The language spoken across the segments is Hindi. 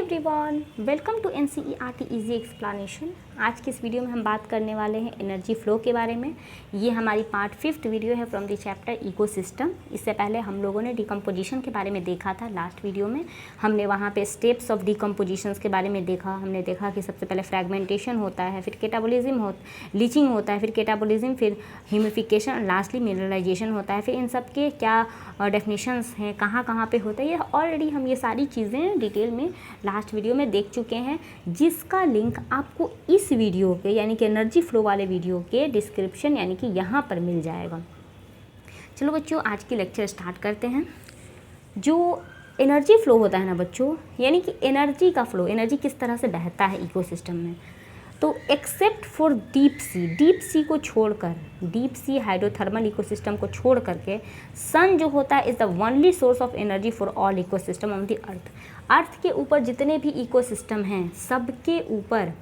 Everyone, welcome to NCERT easy explanation. आज की इस वीडियो में हम बात करने वाले हैं एनर्जी फ्लो के बारे में। ये हमारी पार्ट 5 वीडियो है फ्रॉम द चैप्टर इकोसिस्टम। इससे पहले हम लोगों ने डिकम्पोजिशन के बारे में देखा था। लास्ट वीडियो में हमने वहाँ पे स्टेप्स ऑफ डिकम्पोजिशंस के बारे में देखा। हमने देखा कि सबसे पहले फ्रैगमेंटेशन होता है, फिर कैटाबोलिज्म लीचिंग होता है, फिर कैटाबोलिज्म, फिर ह्यूमिफिकेशन, लास्टली मिनरलाइजेशन होता है। फिर इन सब के क्या डेफिनेशंस हैं, कहाँ कहाँ पे होता है, ये ऑलरेडी हम ये सारी चीज़ें डिटेल में लास्ट वीडियो में देख चुके हैं, जिसका लिंक आपको इस वीडियो के यानी कि एनर्जी फ्लो वाले वीडियो के डिस्क्रिप्शन यानी कि यहाँ पर मिल जाएगा। चलो बच्चों, आज की लेक्चर स्टार्ट करते हैं। जो एनर्जी फ्लो होता है ना बच्चों, यानी कि एनर्जी का फ्लो, एनर्जी किस तरह से बहता है इकोसिस्टम में, तो एक्सेप्ट फॉर डीप सी को छोड़कर, डीप सी हाइड्रोथर्मल इकोसिस्टम को छोड़ करके, सन जो होता है is the only source of energy for all ecosystem on the earth. Earth के ऊपर जितने भी इकोसिस्टम हैं सबके ऊपर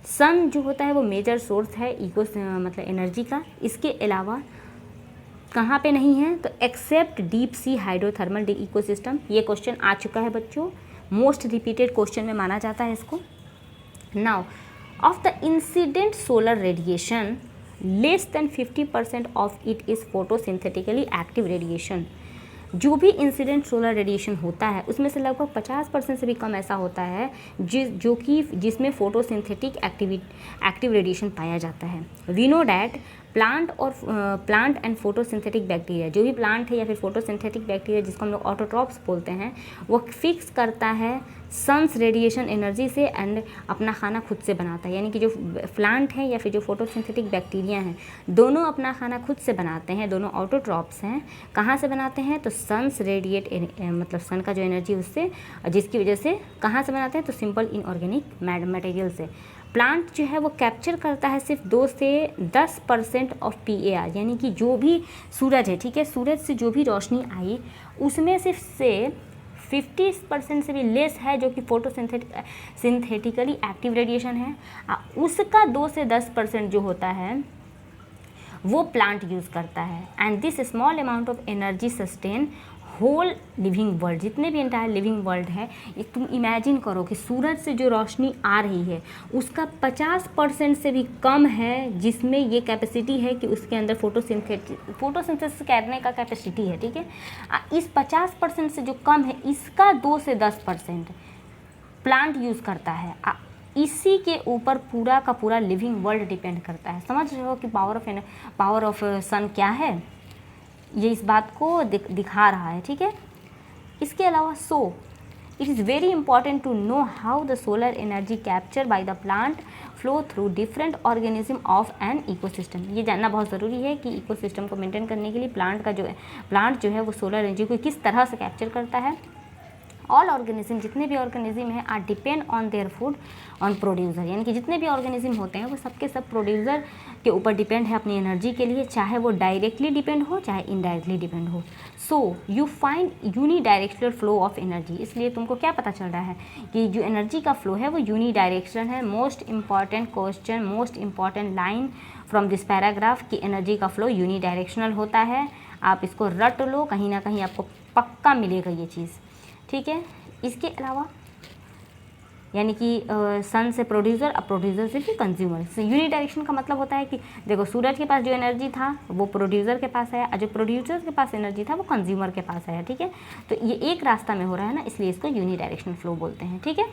सन जो होता है वो मेजर सोर्स है मतलब एनर्जी का। इसके अलावा कहाँ पे नहीं है, तो except deep sea hydrothermal ecosystem. ये क्वेश्चन आ चुका है बच्चों, मोस्ट रिपीटेड क्वेश्चन में माना जाता है इसको। Now of the incident solar radiation, less than 50% of it is photosynthetically active radiation। जो भी इंसिडेंट सोलर रेडिएशन होता है उसमें से लगभग 50% से भी कम ऐसा होता है जिसमें फोटोसिंथेटिक एक्टिव रेडिएशन पाया जाता है। We know that plant and photosynthetic bacteria, जो भी प्लांट है या फिर फोटोसिंथेटिक बैक्टीरिया जिसको हम लोग ऑटोट्रॉप्स बोलते हैं, वो फिक्स करता है सन्स रेडिएशन एनर्जी से एंड अपना खाना खुद से बनाता है। यानी कि जो प्लांट है या फिर जो फोटोसिंथेटिक बैक्टीरिया हैं, दोनों अपना खाना खुद से बनाते हैं, दोनों ऑटोट्रॉप्स हैं। कहाँ से बनाते हैं, तो सन्स रेडिएट मतलब सन का जो एनर्जी उससे, जिसकी वजह से कहाँ से बनाते हैं, तो सिंपल इनऑर्गेनिक मटेरियल से। प्लांट जो है वो कैप्चर करता है सिर्फ 2 से 10% ऑफ PAR, यानी कि जो भी सूरज है, ठीक है, सूरज से जो भी रोशनी आई उसमें से 50% से भी लेस है जो कि सिंथेटिकली एक्टिव रेडिएशन है। उसका 2 से 10% जो होता है वो प्लांट यूज़ करता है। And this small amount of energy sustain whole living world. जितने भी एंटायर लिविंग वर्ल्ड है, तुम इमेजिन करो कि सूरज से जो रोशनी आ रही है उसका 50% से भी कम है, जिसमें ये कैपेसिटी है कि उसके अंदर फोटोसिंथेसिस करने का कैपेसिटी है, ठीक है। इस 50% से जो कम है इसका 2 से 10% प्लांट यूज़ करता है। इसी के ऊपर पूरा का पूरा लिविंग वर्ल्ड डिपेंड करता है। समझ रहे हो कि पावर ऑफ सन क्या है, ये इस बात को दिखा रहा है, ठीक है। इसके अलावा it is very important to know how the solar energy capture by the plant flow through different organism of an ecosystem. ये जानना बहुत ज़रूरी है कि इकोसिस्टम को मेंटेन करने के लिए प्लांट जो है वो सोलर एनर्जी को किस तरह से कैप्चर करता है। ऑल ऑर्गेनिज्म, जितने भी ऑर्गेनिज्म हैं, are depend on their food on producer. यानी कि जितने भी ऑर्गेनिज्म होते हैं वो सबके सब प्रोड्यूसर के ऊपर डिपेंड है अपनी एनर्जी के लिए, चाहे वो डायरेक्टली डिपेंड हो चाहे इनडायरेक्टली डिपेंड हो। So you find unidirectional flow of energy. इसलिए तुमको क्या पता चल रहा है कि जो एनर्जी का फ्लो है वो यूनिडायरेक्शनल है। Most important question, most important line from this paragraph कि एनर्जी का फ्लो यूनिडायरेक्शनल होता है। आप इसको रट लो, कहीं ना कहीं आपको पक्का मिलेगा ये चीज़, ठीक है। इसके अलावा यानी कि सन से प्रोड्यूसर, अब प्रोड्यूसर से भी कंज्यूमर। यूनिडायरेक्शन का मतलब होता है कि देखो, सूरज के पास जो एनर्जी था वो प्रोड्यूसर के पास आया, और जो प्रोड्यूसर के पास एनर्जी था वो कंज्यूमर के पास आया, ठीक है। तो ये एक रास्ता में हो रहा है ना, इसलिए इसको यूनिडायरेक्शनल फ्लो बोलते हैं, ठीक है।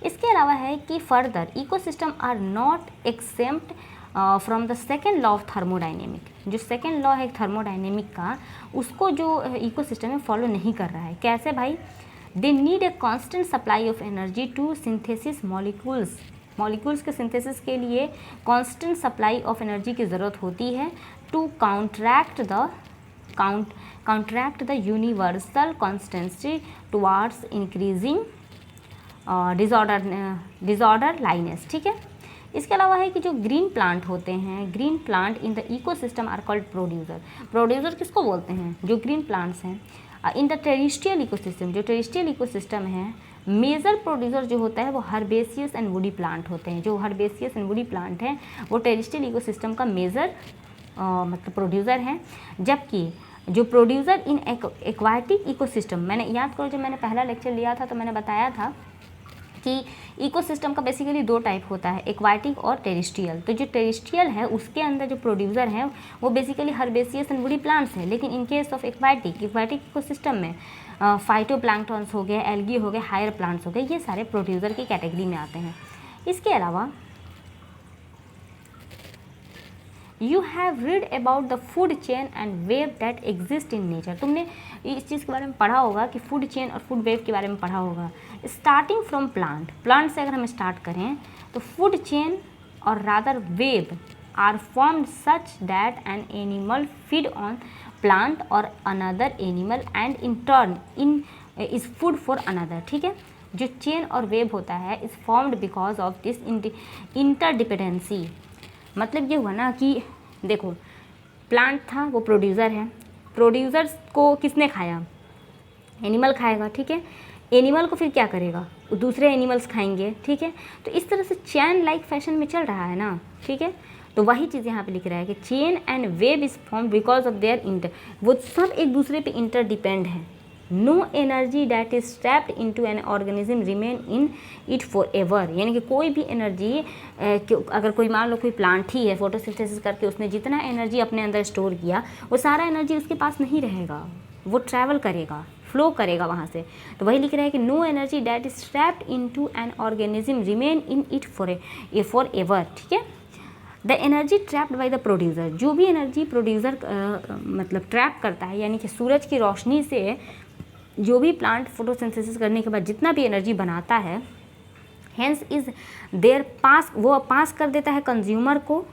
इसके अलावा है कि further ecosystem are not exempt from the second law of thermodynamic. जो सेकेंड लॉ है थर्मोडाइनेमिक का, उसको जो इकोसिस्टम में फॉलो नहीं कर रहा है। कैसे भाई, they need a constant supply of energy to synthesis molecules के सिंथेसिस के लिए कांस्टेंट सप्लाई ऑफ एनर्जी की ज़रूरत होती है to counteract the universal constancy towards increasing disorderliness, ठीक है। इसके अलावा है कि जो ग्रीन प्लांट होते हैं, green plant in the ecosystem are called producer किसको बोलते हैं, जो ग्रीन प्लांट्स हैं। इन द टेरेस्ट्रियल इकोसिस्टम, जो टेरेस्ट्रियल इकोसिस्टम है, मेजर प्रोड्यूसर जो होता है वो हर्बेसियस एंड वुडी प्लांट होते हैं। जो हर्बेसियस एंड वुडी प्लांट हैं वो टेरेस्ट्रियल इकोसिस्टम का मेजर मतलब प्रोड्यूसर हैं। जबकि जो प्रोड्यूसर इन एक्वाटिक इकोसिस्टम, मैंने याद करो जब मैंने पहला लेक्चर लिया था तो मैंने बताया था कि इकोसिस्टम का बेसिकली दो टाइप होता है, एक्वाटिक और टेरेस्ट्रियल। तो जो टेरेस्ट्रियल है उसके अंदर जो प्रोड्यूसर हैं वो basically herbaceous and woody plants हैं, लेकिन in case of aquatic ecosystem में फाइटोप्लैंक्टन्स हो गए, एल्गी हो गए, हायर प्लांट्स हो गए, ये सारे प्रोड्यूसर की कैटेगरी में आते हैं। इसके अलावा you have read about the food chain and wave that exist in nature. तुमने इस चीज़ के बारे में पढ़ा होगा कि फूड चेन और फूड वेव के बारे में पढ़ा होगा। स्टार्टिंग फ्रॉम प्लांट से अगर हम स्टार्ट करें तो फूड चेन और rather web are formed such that an animal feed on plant और another animal and in turn in is food for another. ठीक है, जो चेन और वेव होता है is formed because of this interdependency. मतलब ये हुआ ना कि देखो प्लांट था, वो प्रोड्यूसर है, प्रोड्यूसर्स को किसने खाया, एनिमल खाएगा। ठीक है, एनिमल को फिर क्या करेगा, दूसरे एनिमल्स खाएंगे। ठीक है, तो इस तरह से चेन लाइक फैशन में चल रहा है ना। ठीक है, तो वही चीज़ यहाँ पे लिख रहा है कि chain and web is form because of their inter, वो सब एक दूसरे पे इंटरडिपेंड है। No energy that is trapped into an organism remain in it for ever. यानी कि कोई भी एनर्जी अगर कोई मान लो कोई प्लांट ही है, फोटोसिंथेसिस करके उसने जितना एनर्जी अपने अंदर स्टोर किया वो सारा एनर्जी उसके पास नहीं रहेगा, वो ट्रैवल करेगा, फ्लो करेगा वहाँ से। तो वही लिख रहा है कि no energy that is trapped into an organism remain in it for ever. ठीक है, the energy trapped by the producer, जो भी एनर्जी प्रोड्यूसर मतलब ट्रैप करता है, यानी कि सूरज की रोशनी से जो भी प्लांट फोटोसिंथेसिस करने के बाद जितना भी एनर्जी बनाता है, हेंस इज देयर पास, वो पास कर देता है कंज्यूमर को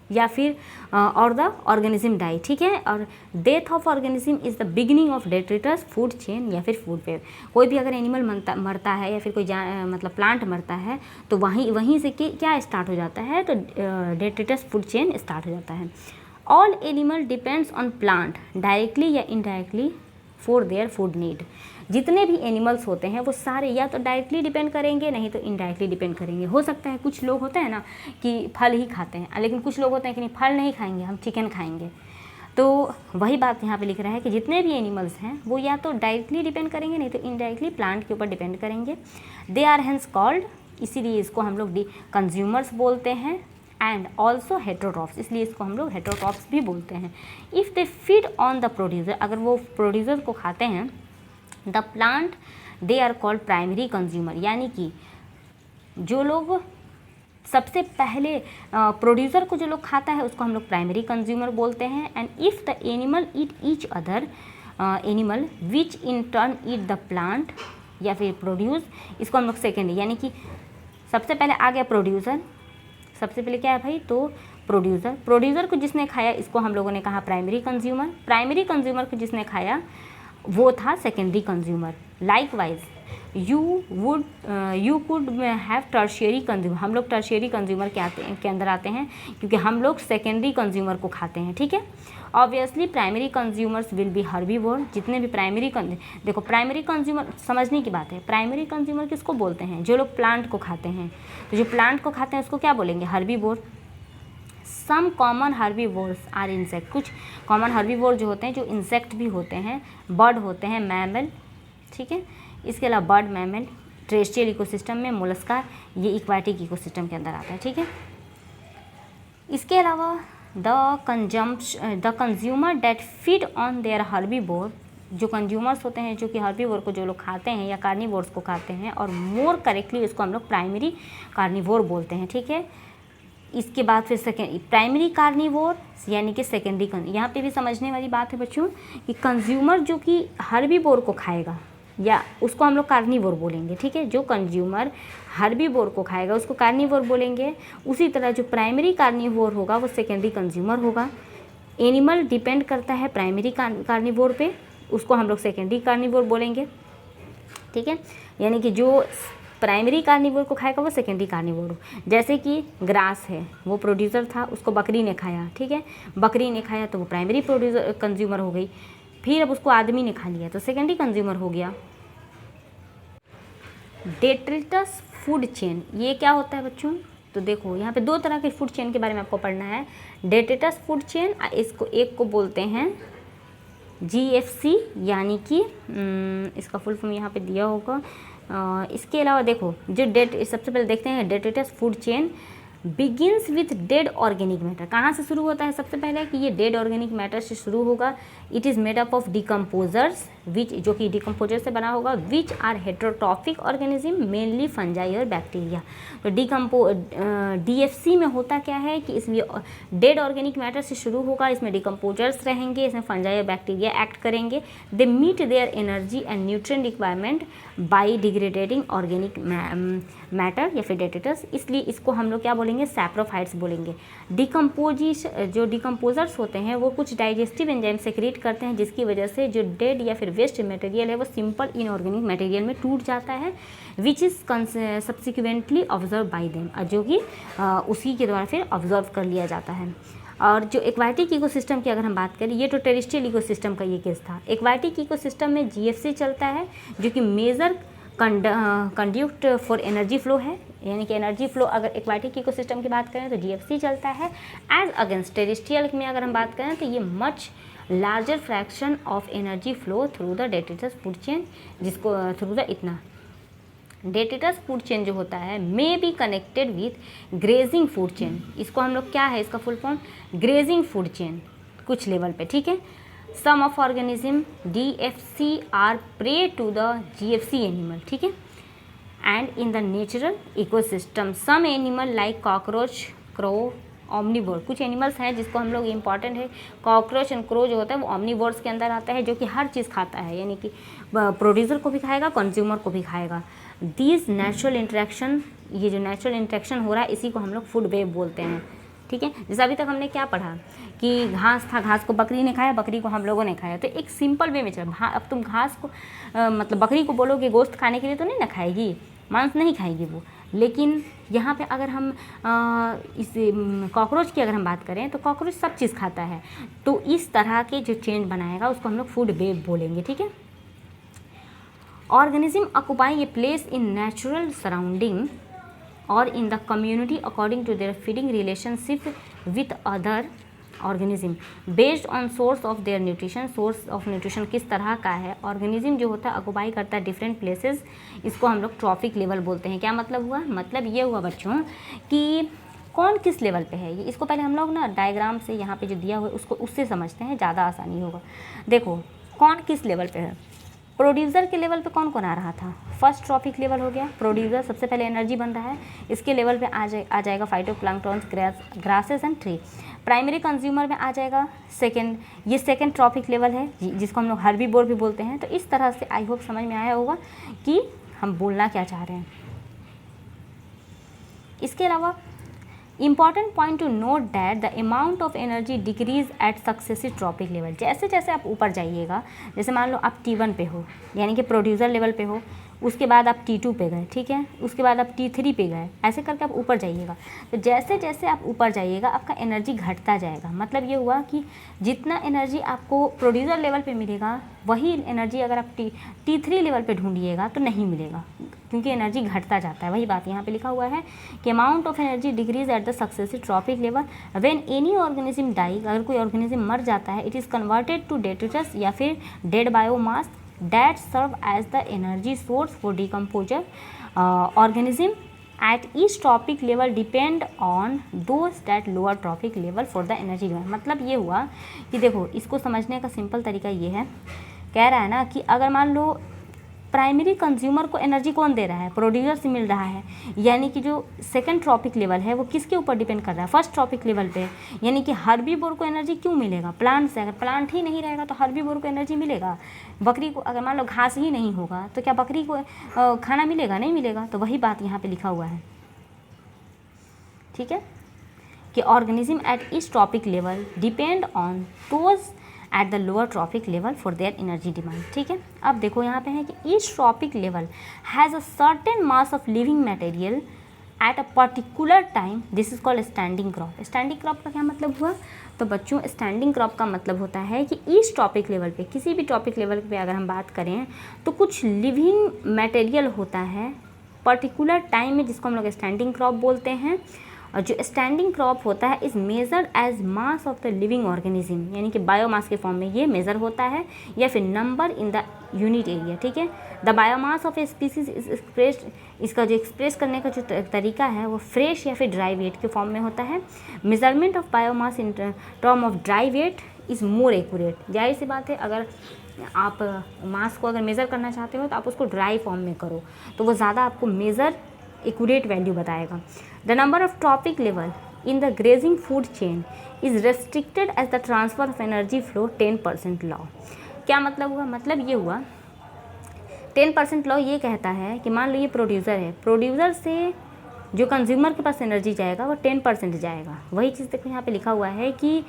या फिर और द ऑर्गेनिज्म डाई। ठीक है, और death of organism is the beginning of detritus food chain या फिर फूड वेव। कोई भी अगर एनिमल मरता है या फिर कोई मतलब प्लांट मरता है तो वहीं से क्या स्टार्ट हो जाता है, तो डेट्रिटस फूड चेन स्टार्ट हो जाता है। All animal depends on plant directly या indirectly for their food need. जितने भी एनिमल्स होते हैं वो सारे या तो डायरेक्टली डिपेंड करेंगे, नहीं तो इनडायरेक्टली डिपेंड करेंगे। हो सकता है कुछ लोग होते हैं ना कि फल ही खाते हैं, लेकिन कुछ लोग होते हैं कि नहीं फल नहीं खाएंगे, हम चिकन खाएंगे। तो वही बात यहाँ पे लिख रहा है कि जितने भी एनिमल्स हैं वो या तो डायरेक्टली डिपेंड करेंगे, नहीं तो इनडायरेक्टली प्लांट के ऊपर डिपेंड करेंगे। दे आर हेंस कॉल्ड, इसीलिए इसको हम लोग कंज्यूमर्स बोलते हैं, एंड ऑल्सो हेट्रोट्रॉप्स, इसलिए इसको हम लोग हेट्रोट्रॉप्स भी बोलते हैं। If they feed on the producer, अगर वो प्रोड्यूसर को खाते हैं, the plant they are called primary consumer, यानी कि जो लोग सबसे पहले प्रोड्यूसर को जो लोग खाता है उसको हम लोग प्राइमरी कंज्यूमर बोलते हैं। And if the animal eat each other animal which in turn eat the plant या फिर प्रोड्यूस, इसको हम लोग सेकेंडरी, यानी कि सबसे पहले आ गया प्रोड्यूसर, सबसे पहले क्या है भाई, तो प्रोड्यूसर को जिसने खाया इसको हम लोगों ने कहा प्राइमरी कंज्यूमर को जिसने खाया वो था secondary consumer. Likewise you could have tertiary consumer, हम लोग टर्शियरी कंज्यूमर के अंदर आते हैं क्योंकि हम लोग सेकेंडरी कंज्यूमर को खाते हैं। ठीक है, obviously primary consumers will be herbivore, जितने भी देखो प्राइमरी कंज्यूमर समझने की बात है, प्राइमरी कंज्यूमर किसको बोलते हैं, जो लोग प्लांट को खाते हैं। तो जो प्लांट को खाते हैं उसको क्या बोलेंगे, herbivore. Some common herbivores are insect, कुछ कॉमन हर्बीवोर जो होते हैं जो इंसेक्ट भी होते हैं, बर्ड होते हैं, मैमल। ठीक है, इसके अलावा बर्ड, मैमल, टेरेस्ट्रियल इकोसिस्टम में मोलस्का, ये एक्वाटिक इकोसिस्टम के अंदर आता है। ठीक है, इसके अलावा the consumer that feed on their herbivore, जो कंज्यूमर्स होते हैं जो कि हर्बीवोर को जो लोग खाते हैं या कार्निवोर्स को खाते हैं, और मोर करेक्टली उसको हम लोग प्राइमरी कार्निवोर बोलते हैं। ठीक है, इसके बाद फिर प्राइमरी कार्निवोर यानी कि सेकेंडरी यहाँ पे भी समझने वाली बात है बच्चों कि कंज्यूमर जो कि हर्बीवोर को खाएगा या उसको हम लोग कार्निवोर बोलेंगे। ठीक है, जो कंज्यूमर हर्बीवोर को खाएगा उसको कार्निवोर बोलेंगे। उसी तरह जो प्राइमरी कार्निवोर होगा वो सेकेंडरी कंज्यूमर होगा। एनिमल डिपेंड करता है प्राइमरी कार्निवोर पे, उसको हम लोग सेकेंडरी कार्निवोर बोलेंगे। ठीक है, यानी कि जो प्राइमरी कार्निवोर को खाएगा वो सेकेंडरी कार्निवोर। जैसे कि ग्रास है, वो प्रोड्यूसर था, उसको बकरी ने खाया। ठीक है, बकरी ने खाया तो वो प्राइमरी कंज्यूमर हो गई। फिर अब उसको आदमी ने खा लिया तो सेकेंडरी कंज्यूमर हो गया। डेट्रिटस फूड चेन, ये क्या होता है बच्चों, तो देखो यहाँ पे दो तरह के फूड चेन के बारे में आपको पढ़ना है। डेट्रिटस फूड चेन, इसको एक को बोलते हैं GFC यानी कि इसका फुल फॉर्म यहाँ पे दिया होगा। इसके अलावा देखो जो सबसे पहले देखते हैं detritus food chain begins with dead organic matter. कहाँ से शुरू होता है? सबसे पहले कि ये डेड ऑर्गेनिक मैटर से शुरू होगा। It is made up of decomposers which, जो कि डिकम्पोजर से बना होगा, which are heterotrophic organism mainly fungi और बैक्टीरिया। तो DFC में होता क्या है कि इसमें डेड ऑर्गेनिक मैटर से शुरू होगा, इसमें डिकम्पोजर्स रहेंगे, इसमें फंजाई और बैक्टीरिया एक्ट करेंगे। They meet their energy and nutrient requirement by degradating organic matter या फिर डेट्रिटस, इसलिए इसको हम लोग क्या बोलेंगे? सैप्रोफाइट्स बोलेंगे। जो डिकम्पोजर्स होते हैं वो कुछ डाइजेस्टिव एंजाइम सेक्रेट करते हैं, जिसकी वजह से जो डेड या फिर वेस्ट मटेरियल है वो सिंपल इनऑर्गेनिक मटेरियल में टूट जाता है, which is subsequently observe by them, जो कि उसी के द्वारा फिर ऑब्जर्व कर लिया जाता है। और जो एक्वाटिक इकोसिस्टम की अगर हम बात करें, ये तो टेरेस्ट्रियल इकोसिस्टम का ये केस था। एक्वाटिक इकोसिस्टम में GFC चलता है, जो कि मेजर कंड्यूक्ट फॉर एनर्जी फ्लो है, यानी कि एनर्जी फ्लो अगर एक्वाटिक इकोसिस्टम की बात करें तो GFC चलता है। एज अगेंस्ट टेरेस्ट्रियल में अगर हम बात करें तो ये much larger fraction of energy flow through the detritus food chain, जिसको थ्रू द इतना डेट्रिटस फूड चेन जो होता है may be connected with grazing food chain. इसको हम लोग क्या है इसका full form? Grazing food chain कुछ लेवल पे, ठीक है। Some of organism DFC are prey to the GFC animal, ठीक है। And in the natural ecosystem some animal like cockroach, crow, ऑमनीवोर, कुछ एनिमल्स हैं जिसको हम लोग इम्पॉर्टेंट है, कॉकरोच एंड क्रो जो होता है वो ऑमनीवोर्स के अंदर आता है, जो कि हर चीज़ खाता है, यानी कि प्रोड्यूसर को भी खाएगा, कंज्यूमर को भी खाएगा। दीज नेचुरल इंट्रैक्शन, ये जो नेचुरल इंट्रैक्शन हो रहा है इसी को हम लोग फूड वेब बोलते हैं, ठीक है। जैसे अभी तक हमने क्या पढ़ा कि घास था, घास को बकरी ने खाया, बकरी को हम लोगों ने खाया, तो एक सिंपल वे में चल। अब तुम घास को मतलब बकरी को बोलोगे गोश्त खाने के लिए तो नहीं ना खाएगी, मांस नहीं खाएगी वो। लेकिन यहाँ पे अगर हम इस कॉकरोच की अगर हम बात करें तो कॉकरोच सब चीज़ खाता है, तो इस तरह के जो चेन बनाएगा उसको हम लोग फूड वेब बोलेंगे, ठीक है। Organism occupy a place in natural surrounding और in the community according to their feeding relationship with other organism based on source of their nutrition. Source of nutrition किस तरह का है? ऑर्गेनिज्म जो होता है ऑक्युपाई करता है डिफरेंट प्लेसेस, इसको हम लोग ट्रॉफिक लेवल बोलते हैं। क्या मतलब हुआ? मतलब ये हुआ बच्चों कि कौन किस लेवल पे है, ये इसको पहले हम लोग ना डायग्राम से यहाँ पे जो दिया हुआ है उसको उससे समझते हैं, ज़्यादा आसानी होगा। देखो कौन किस लेवल पे है। प्रोड्यूसर के लेवल पे कौन कौन आ रहा था? फर्स्ट ट्रॉफिक लेवल हो गया, प्रोड्यूसर सबसे पहले एनर्जी बन रहा है, इसके लेवल पे आ जाएगा phytoplanktons, grasses and tree. Primary consumer में आ जाएगा ये सेकंड ट्रॉफिक लेवल है, जिसको हम लोग हर्बीवोर भी बोलते हैं। तो इस तरह से आई होप समझ में आया होगा कि हम बोलना क्या चाह रहे हैं। इसके अलावा important point two note that the amount of energy decrease at successive trophic level. जैसे जैसे आप ऊपर जाइएगा, जैसे मान लो आप T1 पे हो, यानी कि प्रोड्यूसर लेवल पे हो, उसके बाद आप T2 पे गए, ठीक है, उसके बाद आप T3 पे गए, ऐसे करके आप ऊपर जाइएगा। तो जैसे जैसे आप ऊपर जाइएगा आपका एनर्जी घटता जाएगा। मतलब ये हुआ कि जितना एनर्जी आपको प्रोड्यूसर लेवल पे मिलेगा वही एनर्जी अगर आप T3 लेवल पे ढूंढिएगा तो नहीं मिलेगा, क्योंकि एनर्जी घटता जाता है। वही बात यहाँ पे लिखा हुआ है कि amount of energy decrease at the successive trophic level when any organism die. अगर कोई ऑर्गेनिज्म मर जाता है, it is converted to detritus या फिर dead biomass that serve as the energy source for decomposer. Organism at each trophic level depend on those that lower trophic level for the energy demand. मतलब ये हुआ कि देखो इसको समझने का सिंपल तरीका ये है, कह रहा है ना कि अगर मान लो प्राइमरी कंज्यूमर को एनर्जी कौन दे रहा है? प्रोड्यूसर से मिल रहा है, यानी कि जो सेकंड ट्रॉपिक लेवल है वो किसके ऊपर डिपेंड कर रहा है? फर्स्ट ट्रॉपिक लेवल पे। यानी कि हर्बीवोर को एनर्जी क्यों मिलेगा? प्लांट से। अगर प्लांट ही नहीं रहेगा तो हर्बीवोर को एनर्जी मिलेगा। बकरी को अगर मान लो घास ही नहीं होगा तो क्या बकरी को खाना मिलेगा? नहीं मिलेगा। तो वही बात यहाँ पर लिखा हुआ है, ठीक है, कि organism at each trophic level depend on those at the lower trophic level for their energy demand, ठीक है। अब देखो यहाँ पे है कि each trophic level has a certain mass of living material at a particular time, this is called standing crop. Standing crop का क्या मतलब हुआ? तो बच्चों स्टैंडिंग क्रॉप का मतलब होता है कि ईच ट्रॉपिक लेवल पे, किसी भी ट्रॉपिक लेवल पे अगर हम बात करें तो कुछ लिविंग मटेरियल होता है पर्टिकुलर टाइम में, जिसको हम लोग स्टैंडिंग क्रॉप बोलते हैं। और जो स्टैंडिंग क्रॉप होता है is measured as mass of the living organism, यानी कि बायोमास के फॉर्म में ये मेज़र होता है, या फिर number in the unit area, ठीक है। The biomass of a species is expressed, इसका जो एक्सप्रेस करने का जो तरीका है वो फ्रेश या फिर ड्राई वेट के फॉर्म में होता है। Measurement of biomass in term of dry weight is more accurate. जाहिर सी बात है, अगर आप मास को अगर मेज़र करना चाहते हो तो आप उसको ड्राई फॉर्म में करो, तो वो ज़्यादा आपको मेज़र एक्यूरेट वैल्यू बताएगा। The number of trophic level in the grazing food chain is restricted as the transfer of energy flow 10% law. क्या मतलब हुआ? मतलब ये हुआ 10% लॉ ये कहता है कि मान लो ये प्रोड्यूसर है, प्रोड्यूसर से जो कंज्यूमर के पास एनर्जी जाएगा वो 10% जाएगा। वही चीज़ देखो यहाँ पे लिखा हुआ है कि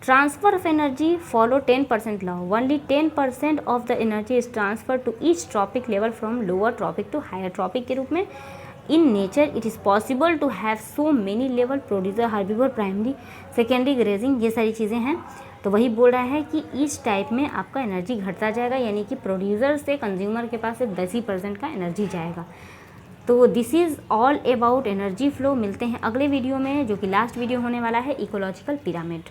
transfer of energy follow 10% law, only 10% of the energy is transfer to each trophic level from lower trophic to higher trophic के रूप में। In nature it is possible to have so many level, producer, herbivore, primary, secondary, grazing, ये सारी चीज़ें हैं। तो वही बोल रहा है कि इस टाइप में आपका एनर्जी घटता जाएगा, यानी कि प्रोड्यूसर से कंज्यूमर के पास सिर्फ 10% का एनर्जी जाएगा। तो this is all about energy flow. मिलते हैं अगले वीडियो में, जो कि लास्ट वीडियो होने वाला है, इकोलॉजिकल पिरामिड।